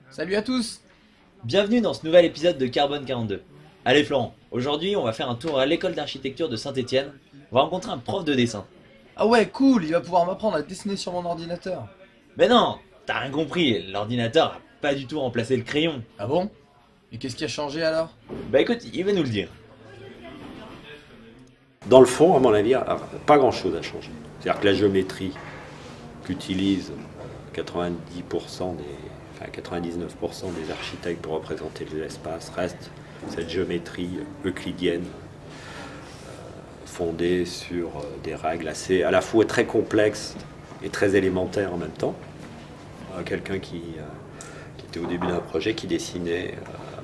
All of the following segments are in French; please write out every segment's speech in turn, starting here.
Salut à tous! Bienvenue dans ce nouvel épisode de Carbone 42. Allez Florent, aujourd'hui on va faire un tour à l'école d'architecture de Saint-Étienne. On va rencontrer un prof de dessin. Ah ouais, cool, il va pouvoir m'apprendre à dessiner sur mon ordinateur. Mais non, t'as rien compris, l'ordinateur a pas du tout remplacé le crayon. Ah bon? Et qu'est-ce qui a changé alors? Bah écoute, il va nous le dire. Dans le fond, à mon avis, pas grand-chose a changé. C'est-à-dire que la géométrie qu'utilisent 99% des architectes pour représenter l'espace reste cette géométrie euclidienne fondée sur des règles assez, à la fois très complexes et très élémentaires en même temps. Quelqu'un qui était au début d'un projet, qui dessinait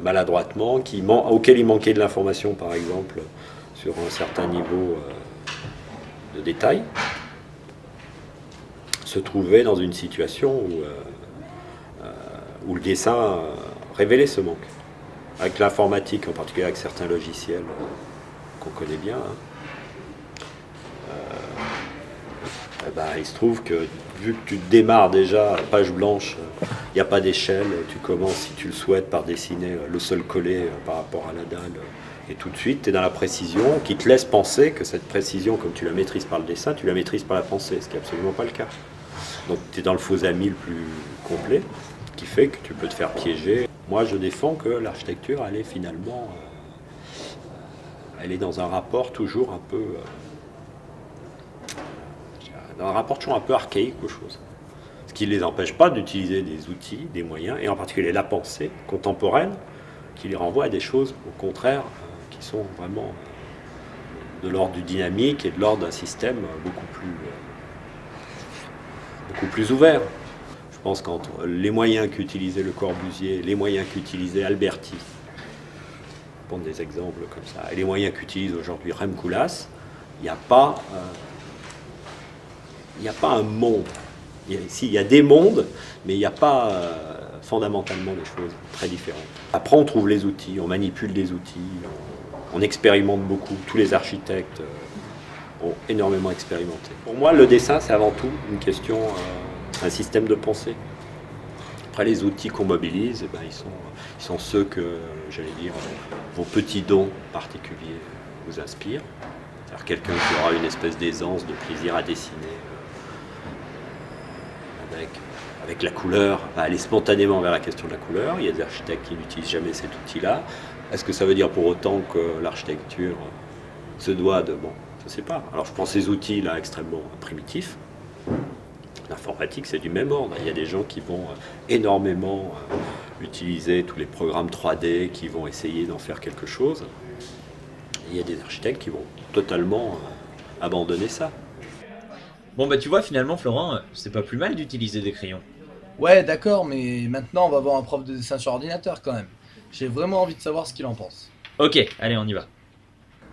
maladroitement, auquel il manquait de l'information, par exemple, sur un certain niveau de détail, se trouvait dans une situation où le dessin révélait ce manque. Avec l'informatique, en particulier avec certains logiciels qu'on connaît bien, il se trouve que vu que tu démarres déjà à page blanche, il n'y a pas d'échelle, tu commences, si tu le souhaites, par dessiner le sol collé par rapport à la dalle, et tout de suite tu es dans la précision qui te laisse penser que cette précision, comme tu la maîtrises par le dessin, tu la maîtrises par la pensée, ce qui n'est absolument pas le cas. Donc tu es dans le faux ami le plus complet, qui fait que tu peux te faire piéger. Moi je défends que l'architecture, elle est finalement, elle est dans un rapport toujours un peu... dans un rapport toujours un peu archaïque aux choses. Ce qui ne les empêche pas d'utiliser des outils, des moyens, et en particulier la pensée contemporaine, qui les renvoie à des choses, au contraire, qui sont vraiment de l'ordre du dynamique et de l'ordre d'un système beaucoup plus ouvert. Je pense qu'entre les moyens qu'utilisait Le Corbusier, les moyens qu'utilisait Alberti, pour prendre des exemples comme ça, et les moyens qu'utilise aujourd'hui Rem Koolhaas, il n'y a pas un monde. Il y a des mondes, mais il n'y a pas fondamentalement des choses très différentes. Après, on trouve les outils, on manipule des outils, on expérimente beaucoup. Tous les architectes ont énormément expérimenté. Pour moi, le dessin, c'est avant tout une question, un système de pensée. Après, les outils qu'on mobilise, ils sont ceux que, j'allais dire, vos petits dons particuliers vous inspirent. C'est-à-dire quelqu'un qui aura une espèce d'aisance, de plaisir à dessiner avec la couleur, va aller spontanément vers la question de la couleur. Il y a des architectes qui n'utilisent jamais cet outil-là. Est-ce que ça veut dire pour autant que l'architecture se doit de... Bon, je ne sais pas. Alors je prends ces outils-là extrêmement primitifs. L'informatique, c'est du même ordre. Il y a des gens qui vont énormément utiliser tous les programmes 3D, qui vont essayer d'en faire quelque chose. Et il y a des architectes qui vont totalement abandonner ça. Bon bah tu vois finalement Florent, c'est pas plus mal d'utiliser des crayons. Ouais, d'accord, mais maintenant on va voir un prof de dessin sur ordinateur quand même. J'ai vraiment envie de savoir ce qu'il en pense. Ok, allez on y va.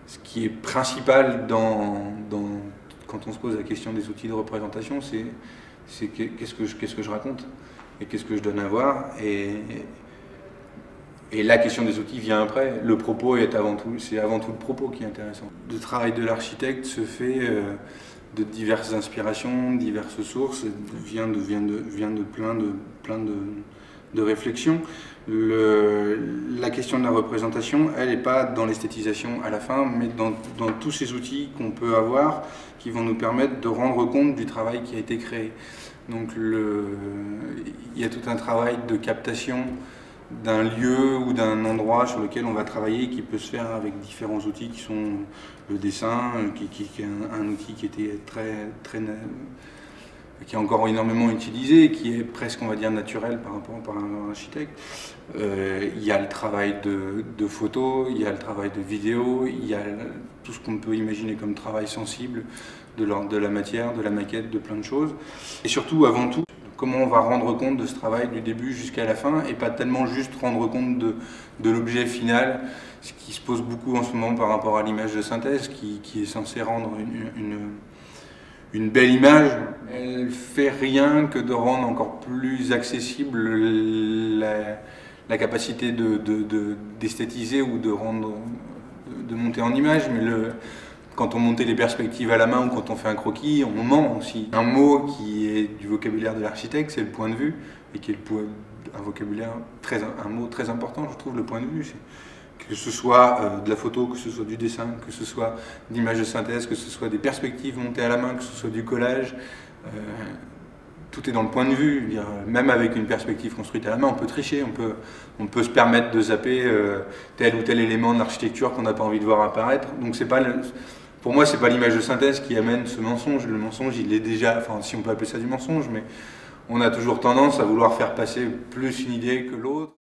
Ce qui est principal quand on se pose la question des outils de représentation, c'est qu'est-ce que je raconte et qu'est-ce que je donne à voir. Et la question des outils vient après. Le propos c'est avant tout le propos qui est intéressant. Le travail de l'architecte se fait de diverses inspirations, diverses sources, vient de plein de réflexions. La question de la représentation, elle n'est pas dans l'esthétisation à la fin, mais dans tous ces outils qu'on peut avoir qui vont nous permettre de rendre compte du travail qui a été créé. Donc il y a tout un travail de captation d'un lieu ou d'un endroit sur lequel on va travailler qui peut se faire avec différents outils qui sont le dessin, qui est un outil qui était qui est encore énormément utilisé, qui est presque, on va dire, naturel par un architecte. Il y a le travail de photo, il y a le travail de vidéo, il y a tout ce qu'on peut imaginer comme travail sensible de l'ordre de la matière, de la maquette, de plein de choses. Et surtout, avant tout, comment on va rendre compte de ce travail du début jusqu'à la fin et pas tellement juste rendre compte de l'objet final, ce qui se pose beaucoup en ce moment par rapport à l'image de synthèse qui est censée rendre une belle image. Elle fait rien que de rendre encore plus accessible la capacité d'esthétiser ou de monter en image, mais Quand on montait les perspectives à la main ou quand on fait un croquis, on ment aussi. Un mot qui est du vocabulaire de l'architecte, c'est le point de vue, et qui est un mot très important, je trouve, le point de vue. Que ce soit de la photo, que ce soit du dessin, que ce soit d'images de synthèse, que ce soit des perspectives montées à la main, que ce soit du collage, tout est dans le point de vue. Même avec une perspective construite à la main, on peut tricher, on peut se permettre de zapper tel ou tel élément de l'architecture qu'on n'a pas envie de voir apparaître. Donc pour moi, c'est pas l'image de synthèse qui amène ce mensonge. Le mensonge, il est déjà, enfin si on peut appeler ça du mensonge, mais on a toujours tendance à vouloir faire passer plus une idée que l'autre.